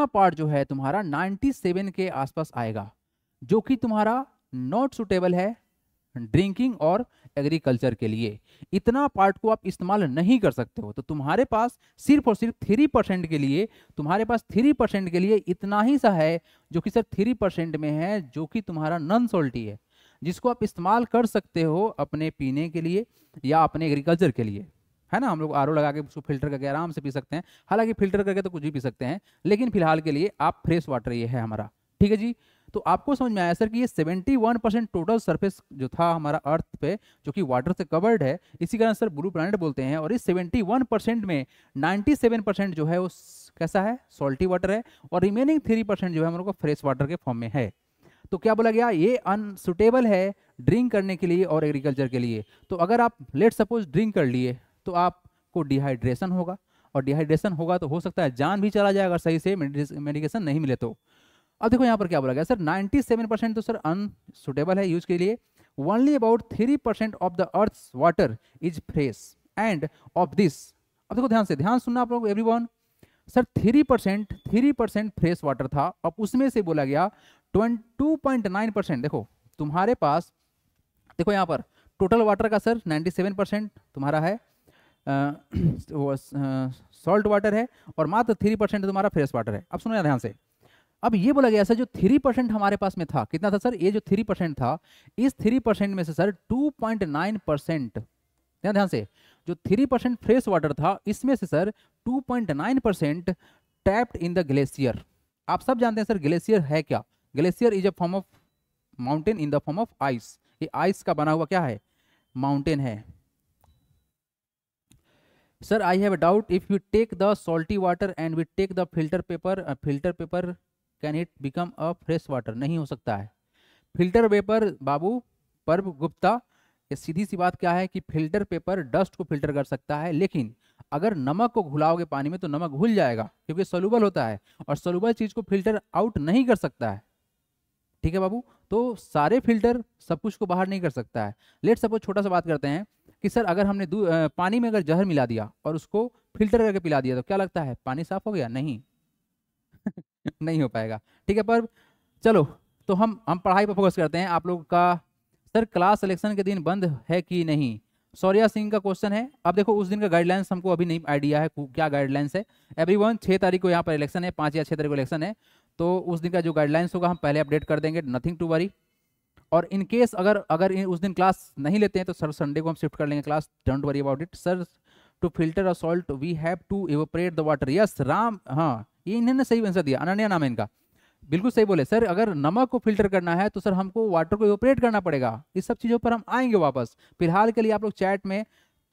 पार्ट जो है तुम्हारा 97 के आसपास आएगा, जो कि तुम्हारा नॉट सुटेबल है ड्रिंकिंग और एग्रीकल्चर के लिए। इतना पार्ट को आप इस्तेमाल नहीं कर सकते हो, तो तुम्हारे पास सिर्फ और सिर्फ 3% के लिए, तुम्हारे पास 3% के लिए इतना ही सा है, जो कि सर 3% में है, जो कि तुम्हारा नॉन सॉल्टी है, जिसको आप इस्तेमाल कर सकते हो अपने पीने के लिए या अपने एग्रीकल्चर के लिए, है ना। हम लोग आरओ लगा के उसको फिल्टर करके आराम से पी सकते हैं, हालांकि फिल्टर करके तो कुछ भी पी सकते हैं, लेकिन फिलहाल के लिए आप फ्रेश वाटर ये है हमारा, ठीक है जी। तो आपको समझ में आया सर कि ये 71% टोटल सरफेस जो था हमारा अर्थ पे, जो कि वाटर से कवर्ड है, इसी कारण सर ब्लू प्लैनेट बोलते हैं। और इस 71% में 97% जो है वो कैसा है, सॉल्टी वाटर है, और रिमेनिंग 3% जो है हम लोग को फ्रेश वाटर के फॉर्म में है। तो क्या बोला गया, ये अनसुटेबल है ड्रिंक करने के लिए और एग्रीकल्चर के लिए। तो अगर आप लेट सपोज ड्रिंक कर लिए तो आपको डिहाइड्रेशन होगा, और डिहाइड्रेशन होगा तो हो सकता है जान भी चला जाए अगर सही से मेडिकेशन नहीं मिले तो। अब देखो यहाँ पर क्या बोला गया सर, 97% तो सर अनसुटेबल है यूज के लिए, only about 3% of the earth's water is fresh and of this, अब देखो ध्यान सुनना आप लोग एवरीवन, सर 3% फ्रेश वाटर था, अब उसमें से बोला गया 2.9%, देखो तुम्हारे पास, देखो यहाँ पर टोटल वाटर का सर 97% तुम्हारा है सॉल्ट वाटर है, और मात्र 3% तुम्हारा फ्रेश वाटर है। अब सुनो ध्यान से, अब ये बोला गया सर जो 3% हमारे पास में था, कितना था सर, ये जो 3% था, इस 3% में से सर 2.9%, ध्यान से, जो 3% फ्रेश वाटर था, इसमें से sir 2.9% tapped in the glacier. आप सब जानते हैं सर ग्लेशियर है क्या, glacier is a form of mountain in the form of ice, ये आइस का बना हुआ क्या है, माउंटेन है। Sir I have a doubt, if you take the salty water and we take the filter paper can it become a fresh water, नहीं हो सकता है। फिल्टर पेपर बाबू पर्व गुप्ता, ये सीधी सी बात क्या है कि फिल्टर पेपर डस्ट को फिल्टर कर सकता है, लेकिन अगर नमक को घुलाओगे पानी में तो नमक घुल जाएगा, क्योंकि सोलूबल होता है, और सोलूबल चीज को फिल्टर आउट नहीं कर सकता है, ठीक है बाबू। तो सारे फिल्टर सब कुछ को बाहर नहीं कर सकता है। लेट सपोज छोटा सा बात करते हैं कि सर अगर हमने पानी में अगर जहर मिला दिया और उसको फिल्टर करके पिला दिया, तो क्या लगता है पानी साफ हो गया, नहीं नहीं हो पाएगा, ठीक है। पर चलो, तो हम पढ़ाई पर फोकस करते हैं। आप लोग का सर क्लास सिलेक्शन के दिन बंद है कि नहीं, सौर्या सिंह का क्वेश्चन है। अब देखो उस दिन का गाइडलाइंस हमको अभी नहीं आइडिया है क्या गाइडलाइंस है। एवरीवन 6 तारीख को यहाँ पर इलेक्शन है, 5 या 6 तारीख को इलेक्शन है, तो उस दिन का जो गाइडलाइंस होगा हम पहले अपडेट कर देंगे, नथिंग टू वरी। और इन केस अगर उस दिन क्लास नहीं लेते हैं तो सर संडे को हम शिफ्ट कर लेंगे class, don't worry about it. Sir to filter a salt we have to evaporate the water, yes Ram, हाँ ये इन्होंने सही आंसर दिया, अनन्या नाम है इनका, बिल्कुल सही बोले सर। अगर नमक को फिल्टर करना है तो सर हमको वाटर को इवेपोरेट करना पड़ेगा। इस सब चीज़ों पर हम आएंगे वापस। फिलहाल के लिए आप लोग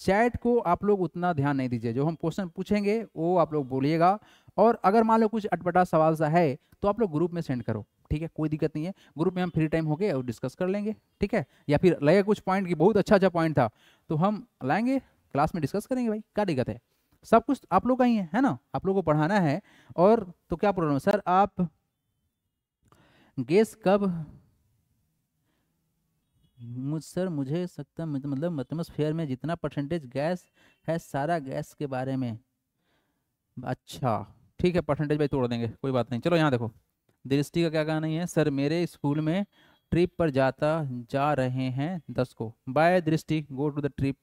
चैट को आप लोग उतना ध्यान नहीं दीजिए, जो हम क्वेश्चन पूछेंगे वो आप लोग बोलिएगा, और अगर मान लो कुछ अटपटा सवाल सा है तो आप लोग ग्रुप में सेंड करो, ठीक है, कोई दिक्कत नहीं है। ग्रुप में हम फ्री टाइम हो गए और डिस्कस कर लेंगे, ठीक है। या फिर लगे कुछ पॉइंट की बहुत अच्छा पॉइंट था तो हम लाएंगे क्लास में डिस्कस करेंगे, भाई क्या दिक्कत है, सब कुछ आप लोग का ही है ना, आप लोग को पढ़ाना है। और तो क्या प्रॉब्लम है सर, आप गैस कब मुझे सकता मतलब एटमॉस्फेयर में जितना परसेंटेज गैस है सारा गैस के बारे में, अच्छा ठीक है, परसेंटेज भाई तोड़ देंगे, कोई बात नहीं। चलो यहाँ देखो, दृष्टि का क्या कहना है, सर मेरे स्कूल में ट्रिप पर जा रहे हैं 10 को, बाय दृष्टि, गो टू द ट्रिप।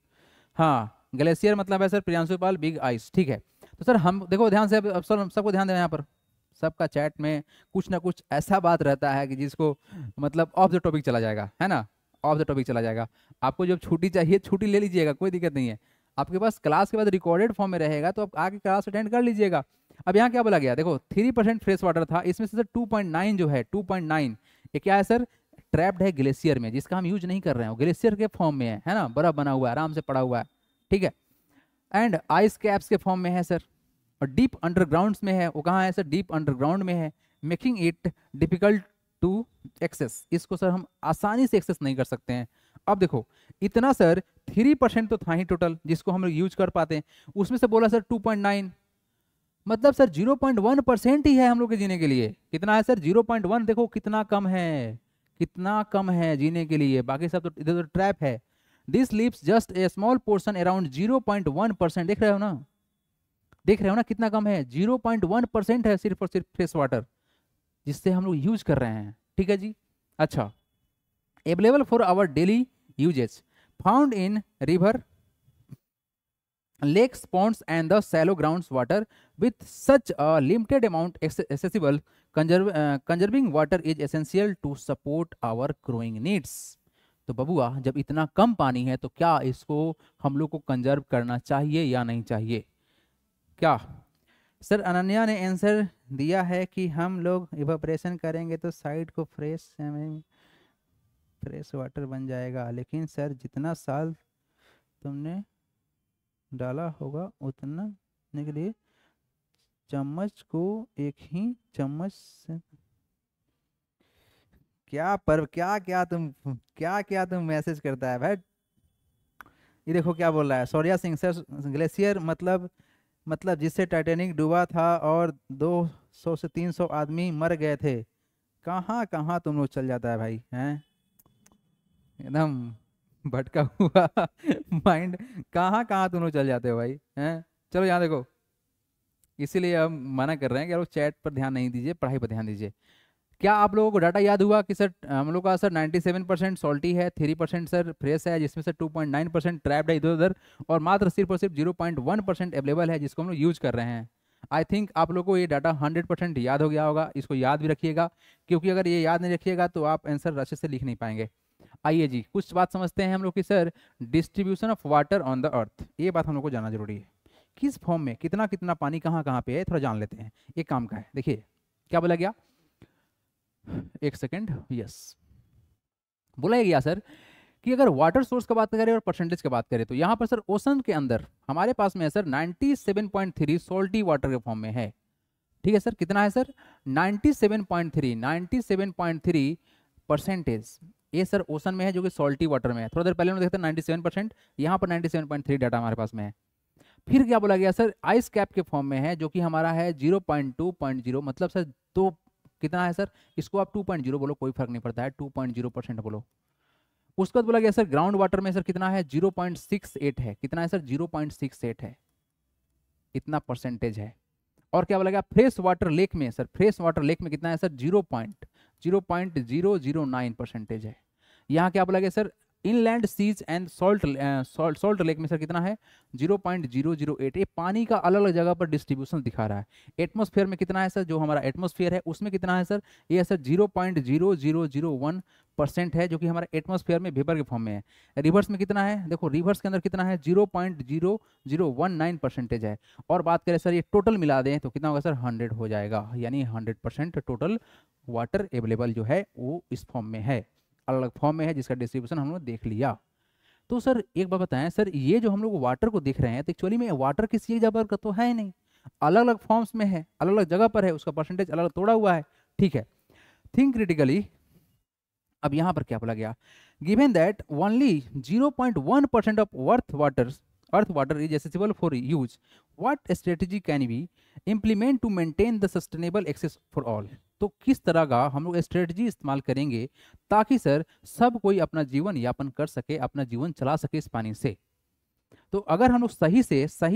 हाँ ग्लेशियर मतलब है सर प्रियांशु पाल, बिग आइस, ठीक है। तो सर हम देखो ध्यान से, अब सबको ध्यान देना, यहाँ पर सबका चैट में कुछ ना कुछ ऐसा बात रहता है कि जिसको मतलब ऑफ द टॉपिक चला जाएगा, है ना, ऑफ द टॉपिक चला जाएगा। आपको जब छुट्टी चाहिए छुट्टी ले लीजिएगा, कोई दिक्कत नहीं है, आपके पास क्लास के बाद रिकॉर्डेड फॉर्म में रहेगा तो आप आके क्लास अटेंड कर लीजिएगा। अब यहाँ क्या बोला गया, देखो 3% फ्रेश वाटर था, इसमें से सर 2.9 जो है 2.9 ये क्या है सर, ट्रैप्ड है ग्लेशियर में, जिसका हम यूज नहीं कर रहे हैं, ग्लेशियर के फॉर्म में है ना, बर्फ बना हुआ है, आराम से पड़ा हुआ है, ठीक है। एंड आइस कैप्स के फॉर्म में है सर, और डीप अंडरग्राउंड में है, वो कहाँ है सर, डीप अंडरग्राउंड में है, making it difficult to access, इसको सर हम आसानी से एक्सेस नहीं कर सकते हैं। अब देखो इतना सर 3% तो था ही टोटल जिसको हम लोग यूज कर पाते हैं, उसमें से बोला सर 2.9, मतलब सर 0.1% ही है हम लोग के जीने के लिए। कितना है सर 0.1, देखो कितना कम है, कितना कम है जीने के लिए, बाकी सब तो इधर तो ट्रैप है। This leaves just a small portion around 0.1%, देख रहे हो ना, देख रहे हो ना कितना कम है, 0.1% है सिर्फ और सिर्फ फ्रेश वाटर जिससे हम लोग यूज कर रहे हैं, ठीक है जी। अच्छा, available for our daily usages, found in river, lakes, ponds and the shallow grounds water with such a limited amount accessible, conserving water is essential to support our growing needs। तो बबुआ जब इतना कम पानी है तो क्या इसको हम लोग को कंजर्व करना चाहिए या नहीं चाहिए क्या? सर अनन्या ने आंसर दिया है कि हम लोग इवापोरेशन करेंगे तो साइड को फ्रेश वाटर बन जाएगा, लेकिन सर जितना साल तुमने डाला होगा उतना के लिए चम्मच को एक ही चम्मच से क्या तुम मैसेज करता है भाई। ये देखो क्या बोल रहा है सौर्या सिंह, सर ग्लेशियर मतलब जिससे टाइटैनिक डूबा था और 200 से 300 आदमी मर गए थे, कहाँ कहाँ तुम लोग चल जाता है भाई, हैं एकदम भटका हुआ माइंड, कहाँ कहाँ तुम लोग चल जाते हो भाई, हैं। चलो यहाँ देखो, इसीलिए हम मना कर रहे हैं कि आप लोग चैट पर ध्यान नहीं दीजिए, पढ़ाई पर ध्यान दीजिए। क्या आप लोगों को डाटा याद हुआ कि सर हम लोग का सर 97% सॉल्टी है, 3% सर फ्रेश है, जिसमें से 2.9% ट्रैप्ड है इधर उधर, और मात्र सिर्फ और सिर्फ 0.1% अवेलेबल है जिसको हम लोग यूज कर रहे हैं। आई थिंक आप लोगों को ये डाटा 100% याद हो गया होगा, इसको याद भी रखिएगा, क्योंकि अगर ये याद नहीं रखिएगा तो आप आंसर अच्छे से लिख नहीं पाएंगे। आइए जी कुछ बात समझते हैं हम लोग की sir, distribution of water on the अर्थ, ये बात हम लोग को जानना जरूरी है, किस फॉर्म में कितना कितना पानी कहाँ कहाँ पे है, थोड़ा जान लेते हैं। एक काम का है, देखिए क्या बोला गया, एक सेकेंड, यस बोला गया सर कि अगर वाटर सोर्स की बात करें और परसेंटेज की बात करें तो यहाँ पर सर ओशन के अंदर हमारे पास में है सर 97.3 सॉल्टी वाटर के फॉर्म में है, ठीक है सर। कितना है सर 97.3 परसेंटेज, ये सर ओशन में है जो कि सॉल्टी वाटर में है। थोड़ा देर पहले उन्होंने देखा 97%, यहाँ पर 97.3 डाटा हमारे पास में है। फिर क्या बोला गया सर, आइस कैप के फॉर्म में है जो कि हमारा है 0.2.0, मतलब सर दो कितना है सर, इसको आप 2.0 बोलो कोई फर्क नहीं पड़ता है, 2.0% बोलो। उसके बाद बोला गया सर ग्राउंड वाटर में सर कितना है 0.68 है, कितना है सर 0.68 है, इतना परसेंटेज है। और क्या बोला गया फ्रेश वाटर लेक में, सर फ्रेश वाटर लेक में कितना है सर 0.009 परसेंटेज है। यहाँ क्या बोला गया sir inland seas and salt lake में सर कितना है 0.008, ये पानी का अलग अलग जगह पर डिस्ट्रीब्यूशन दिखा रहा है। एटमॉस्फेयर में कितना है सर, जो हमारा एटमॉस्फेयर है उसमें कितना है सर, ये है सर 0.0001% है जो कि हमारा एटमॉस्फेयर में वेपर के फॉर्म में है। रिवर्स में कितना है, देखो रिवर्स के अंदर कितना है 0.0019 परसेंटेज है। और बात करें सर ये टोटल मिला दें तो कितना होगा सर 100 हो जाएगा, यानी 100% टोटल वाटर अवेलेबल जो है वो इस फॉर्म में है, अलग अलग फॉर्म में है, जिसका डिस्ट्रीब्यूशन हम लोग देख लिया। तो सर एक बात बताएं सर, ये जो हम लोग वाटर को देख रहे हैं तो एक्चुअली में वाटर किसी एक जगह पर तो है ही नहीं, अलग अलग फॉर्म्स में है, अलग अलग जगह पर है, उसका परसेंटेज अलग तोड़ा हुआ है, ठीक है। थिंक क्रिटिकली, अब यहां पर क्या बोला गया, given that only 0.1% of earth water is accessible for use, what strategy can be implement to maintain the sustainable access for all. तो किस तरह का हम लोग स्ट्रेटजी इस्तेमाल करेंगे ताकि सर सब कोई अपना जीवन यापन कर सके, अपना जीवन चला सके इस पानी से। तो अगर हम लोग सही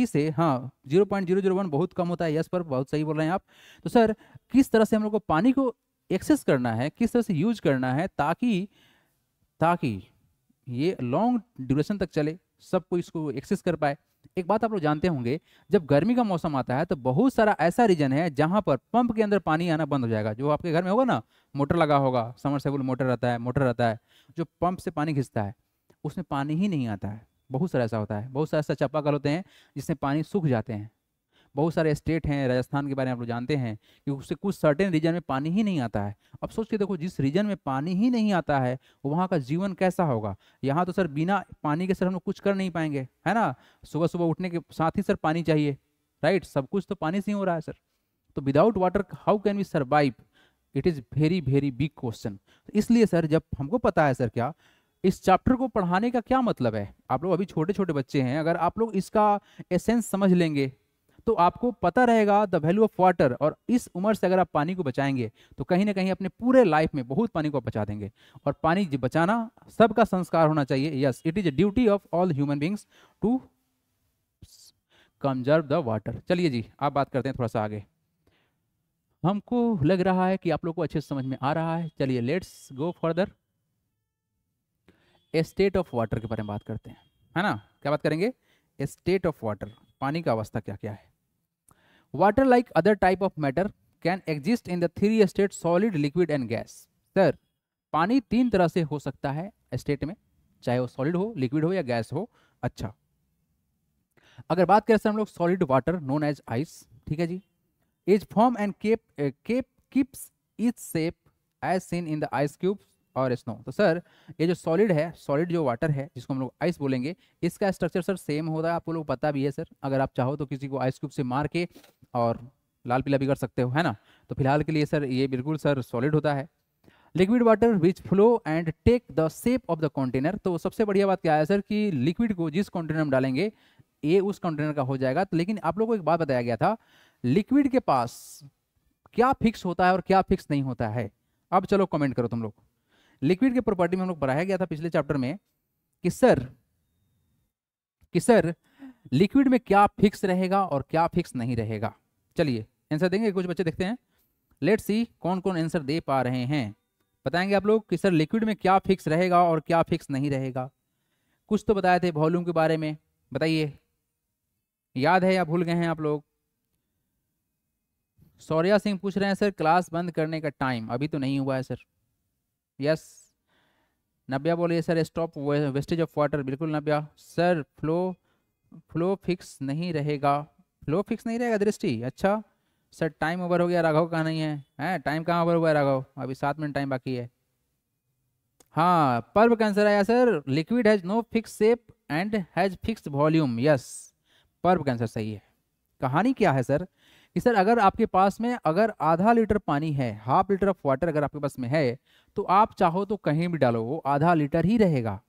से हाँ 0.001 बहुत कम होता है, यस पर बहुत सही बोल रहे हैं आप। तो सर किस तरह से हम लोग को पानी को एक्सेस करना है, किस तरह से यूज करना है ताकि ये लॉन्ग ड्यूरेशन तक चले, सब कोई इसको एक्सेस कर पाए। एक बात आप लोग जानते होंगे, जब गर्मी का मौसम आता है तो बहुत सारा ऐसा रीजन है जहां पर पंप के अंदर पानी आना बंद हो जाएगा। जो आपके घर में होगा ना, मोटर लगा होगा, समरसेबल मोटर रहता है, जो पंप से पानी खींचता है, उसमें पानी ही नहीं आता है, बहुत सारा ऐसा होता है, बहुत सारे ऐसे चापाकल होते हैं जिसमें पानी सूख जाते हैं। बहुत सारे स्टेट हैं, राजस्थान के बारे में आप लोग जानते हैं कि उससे कुछ सर्टेन रीजन में पानी ही नहीं आता है। अब सोच के देखो, जिस रीजन में पानी ही नहीं आता है वहाँ का जीवन कैसा होगा। यहाँ तो सर बिना पानी के सर हम लोग कुछ कर नहीं पाएंगे, है ना। सुबह सुबह उठने के साथ ही सर पानी चाहिए, राइट, सब कुछ तो पानी से ही हो रहा है सर। तो without water how can we survive, it is very very big question. इसलिए सर जब हमको पता है सर क्या इस चैप्टर को पढ़ाने का क्या मतलब है, आप लोग अभी छोटे छोटे बच्चे हैं, अगर आप लोग इसका एसेंस समझ लेंगे तो आपको पता रहेगा द वैल्यू ऑफ वाटर। और इस उम्र से अगर आप पानी को बचाएंगे तो कहीं ना कहीं अपने पूरे लाइफ में बहुत पानी को आप बचा देंगे। और पानी बचाना सबका संस्कार होना चाहिए। Yes, it is a duty of all human beings to conserve the water. चलिए जी, आप बात करते हैं थोड़ा सा आगे। हमको लग रहा है कि आप लोग को अच्छे से समझ में आ रहा है। चलिए let's go further. State of water के बारे में बात करते हैं, है ना। क्या बात करेंगे, स्टेट ऑफ वाटर, पानी का अवस्था क्या क्या है। Water like other type of matter can exist in the three state solid, liquid and gas. Sir पानी तीन तरह से हो सकता है स्टेट में, चाहे वो सॉलिड हो, लिक्विड हो या गैस हो। अच्छा, अगर बात करें सर हम लोग solid water known as ice, ठीक है जी, is form and keeps its shape as seen in the ice cube और स्नो। तो सर ये जो सॉलिड है, सॉलिड जो वाटर है जिसको हम लोग आइस बोलेंगे, इसका स्ट्रक्चर सर सेम होता है, आपको लोग पता भी है सर। अगर आप चाहो तो किसी को आइस क्यूब से मार के और लाल पीला भी कर सकते हो, है ना। तो फिलहाल के लिए सर ये बिल्कुल सर सॉलिड होता है। Liquid water which flow and take the shape of the container. तो सबसे बढ़िया बात क्या है सर कि लिक्विड को जिस कंटेनर में डालेंगे ये उस कंटेनर का हो जाएगा। तो लेकिन आप लोगों को एक बात बताया गया था, लिक्विड के पास क्या फिक्स होता है और क्या फिक्स नहीं होता है। अब चलो कमेंट करो तुम लोग। लिक्विड के प्रॉपर्टी में हम लोग पढ़ाया गया था पिछले चैप्टर में कि सर लिक्विड में क्या फिक्स रहेगा और क्या फिक्स नहीं रहेगा। चलिए आंसर देंगे, कुछ बच्चे देखते हैं। लेट्स सी कौन कौन आंसर दे पा रहे हैं। बताएंगे आप लोग कि सर लिक्विड में क्या फिक्स रहेगा और क्या फिक्स नहीं रहेगा। कुछ तो बताए थे वॉल्यूम के बारे में, बताइए याद है या भूल गए हैं आप लोग। सौर्या सिंह पूछ रहे हैं सर क्लास बंद करने का टाइम अभी तो नहीं हुआ है सर। यस, नब्या बोलिए sir stop wastage of water. बिल्कुल नब्या। सर फ्लो फिक्स नहीं रहेगा, फ्लो फिक्स नहीं रहेगा दृष्टि। अच्छा सर टाइम ओवर हो गया, राघव कहाँ नहीं है, टाइम कहाँ ओवर हुआ है राघव, अभी 7 मिनट टाइम बाकी है। हाँ पर्व का आंसर आया sir, liquid has no fix shape and has fixed volume. Yes, Parv का आंसर सही है। कहानी क्या है सर कि सर अगर आपके पास में अगर आधा लीटर पानी है, हाफ लीटर ऑफ वाटर अगर आपके पास में है, तो आप चाहो तो कहीं भी डालो वो आधा लीटर ही रहेगा।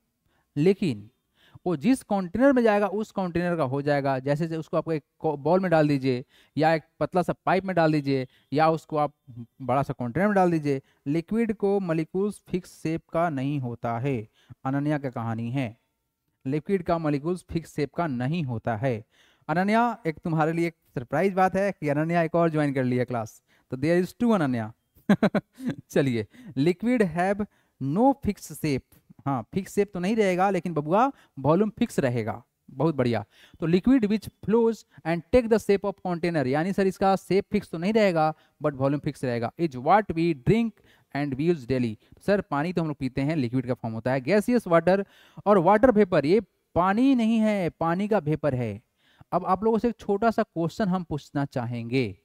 लेकिन वो जिस कंटेनर में जाएगा उस कंटेनर का हो जाएगा। जैसे उसको आप एक बॉल में डाल दीजिए या एक पतला सा पाइप में डाल दीजिए या उसको आप बड़ा सा कंटेनर में डाल दीजिए, लिक्विड को मॉलिक्यूल्स फिक्स शेप का नहीं होता है। अनन्या का कहानी है, लिक्विड का मॉलिक्यूल्स फिक्स शेप का नहीं होता है। अनन्या एक तुम्हारे लिए एक सरप्राइज बात है कि अनन्या एक और ज्वाइन कर लिया क्लास, तो देयर इज 2 अनन्या। चलिए, liquid have no fix shape. हाँ फिक्स शेप तो नहीं रहेगा लेकिन बबुआ वॉल्यूम फिक्स रहेगा। बहुत बढ़िया। तो liquid which flows and take the shape of container, यानी सर इसका शेप फिक्स तो नहीं रहेगा बट वॉल्यूम फिक्स रहेगा। Is what we drink and we use daily. Sir पानी तो हम लोग पीते हैं, लिक्विड का फॉर्म होता है। गैसियस वाटर और वाटर वेपर, ये पानी नहीं है, पानी का वेपर है। अब आप लोगों से एक छोटा सा क्वेश्चन हम पूछना चाहेंगे,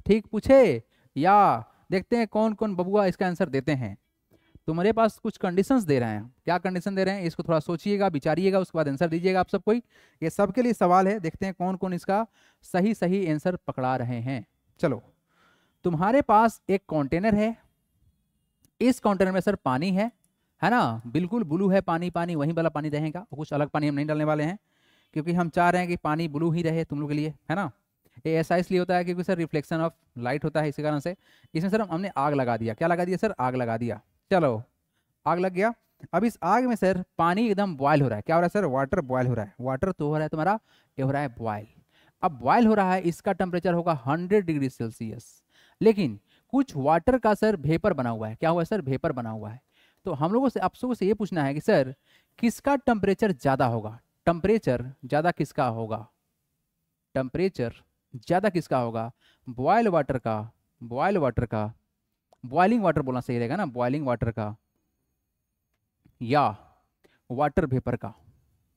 ठीक पूछे या देखते हैं कौन कौन बबुआ इसका आंसर देते हैं। तुम्हारे पास कुछ कंडीशंस दे रहे हैं, क्या कंडीशन दे रहे हैं इसको थोड़ा सोचिएगा, विचारिएगा, उसके बाद आंसर दीजिएगा आप सब कोई। ये सबके लिए सवाल है, देखते हैं कौन कौन इसका सही सही आंसर पकड़ा रहे हैं। चलो, तुम्हारे पास एक कंटेनर है, इस कंटेनर में सर पानी है ना, बिल्कुल ब्लू है पानी, पानी वही वाला पानी रहेगा, कुछ अलग पानी हम नहीं डालने वाले हैं क्योंकि हम चाह रहे हैं कि पानी ब्लू ही रहे तुम लोग के लिए, है ना। ये ऐसा इसलिए होता है क्योंकि सर रिफ्लेक्शन ऑफ लाइट होता है, इसी कारण से। इसमें सर हमने आग लगा दिया, क्या लगा दिया सर, आग लगा दिया। चलो आग लग गया। अब इस आग में सर पानी एकदम बॉयल हो रहा है, क्या हो रहा है सर, वाटर बॉयल हो रहा है। वाटर तो हो रहा है तुम्हारा, ये हो रहा है बॉयल। अब बॉयल हो रहा है, इसका टेम्परेचर होगा 100 डिग्री सेल्सियस। लेकिन कुछ वाटर का सर वेपर बना हुआ है, क्या हुआ है सर, वेपर बना हुआ है। तो हम लोगों से आप लोगों से ये पूछना है कि सर किसका टेम्परेचर ज़्यादा होगा, टेम्परेचर ज़्यादा किसका होगा, टेम्परेचर ज़्यादा किसका होगा, बॉयल वाटर का, बॉयल वाटर का, बॉइलिंग वाटर बोलना सही रहेगा ना, बॉइलिंग वाटर का या वाटर वेपर का।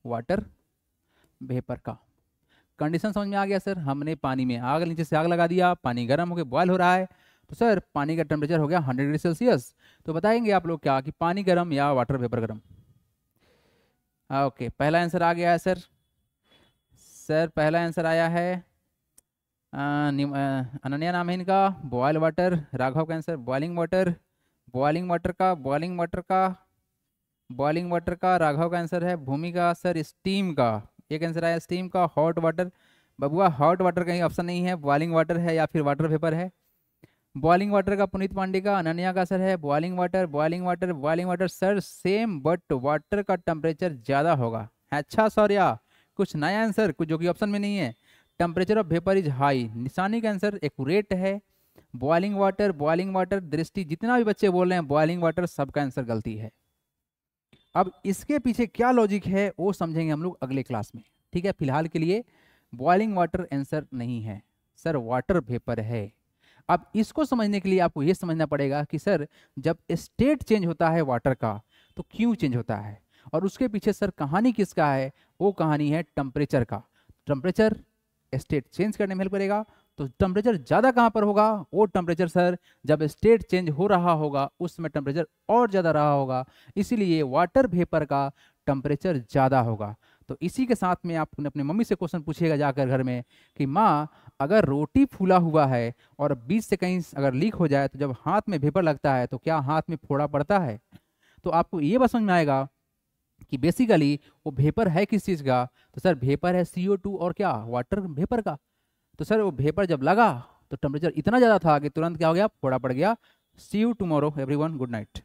वाटर वेपर का। कंडीशन समझ में आ गया सर, हमने पानी में आग, नीचे से आग लगा दिया, पानी गर्म होकर बॉयल हो रहा है, तो सर पानी का टेम्परेचर हो गया 100 डिग्री सेल्सियस। तो बताएंगे आप लोग क्या कि पानी गर्म या वाटर वेपर गर्म। ओके, पहला आंसर आ गया है सर। सर पहला आंसर आया है अनन्या नाम है इनका, बॉयल वाटर। राघव का answer boiling water, boiling water का, बॉइलिंग वाटर का, बॉइलिंग वाटर का। राघव का आंसर है भूमि का सर स्टीम का। एक आंसर आया स्टीम का। हॉट वाटर, बबुआ हॉट वाटर कहीं ऑप्शन नहीं है, बॉइलिंग वाटर है या फिर वाटर वेपर है। बॉइलिंग वाटर का पुनीत पांडे का। अनन्या का सर है boiling water, boiling water, boiling water sir same, but water का टेम्परेचर ज़्यादा होगा। अच्छा सौर्या, कुछ नया आंसर, कुछ जो कि ऑप्शन में नहीं है। Temperature of vapour is high, निशानी का आंसर एक्यूरेट है। बॉइलिंग वाटर, बॉइलिंग वाटर, दृष्टि, जितना भी बच्चे बोल रहे हैं बॉइलिंग वाटर, सबका आंसर गलती है। अब इसके पीछे क्या लॉजिक है वो समझेंगे हम लोग अगले क्लास में, ठीक है। फिलहाल के लिए बॉइलिंग वाटर आंसर नहीं है सर, वाटर वेपर है। अब इसको समझने के लिए आपको ये समझना पड़ेगा कि सर जब स्टेट चेंज होता है वाटर का तो क्यों चेंज होता है, और उसके पीछे सर कहानी किसका है, वो कहानी है टेम्परेचर का। टेम्परेचर स्टेट चेंज करने में हेल्प करेगा। तो टेम्परेचर ज़्यादा कहाँ पर होगा, वो टेम्परेचर सर जब स्टेट चेंज हो रहा होगा उसमें टेम्परेचर और ज़्यादा रहा होगा, इसीलिए वाटर वेपर का टेम्परेचर ज़्यादा होगा। तो इसी के साथ में आप अपने मम्मी से क्वेश्चन पूछिएगा जाकर घर में कि माँ अगर रोटी फूला हुआ है और बीच से कहीं अगर लीक हो जाए तो जब हाथ में वेपर लगता है तो क्या हाथ में फोड़ा पड़ता है। तो आपको ये बात समझ में आएगा कि बेसिकली वो वेपर है किस चीज़ का, तो सर वेपर है CO2 और क्या वाटर वेपर का। तो सर वो वेपर जब लगा तो टेम्परेचर इतना ज़्यादा था कि तुरंत क्या हो गया, फोड़ा पड़ गया। See you tomorrow everyone, good night.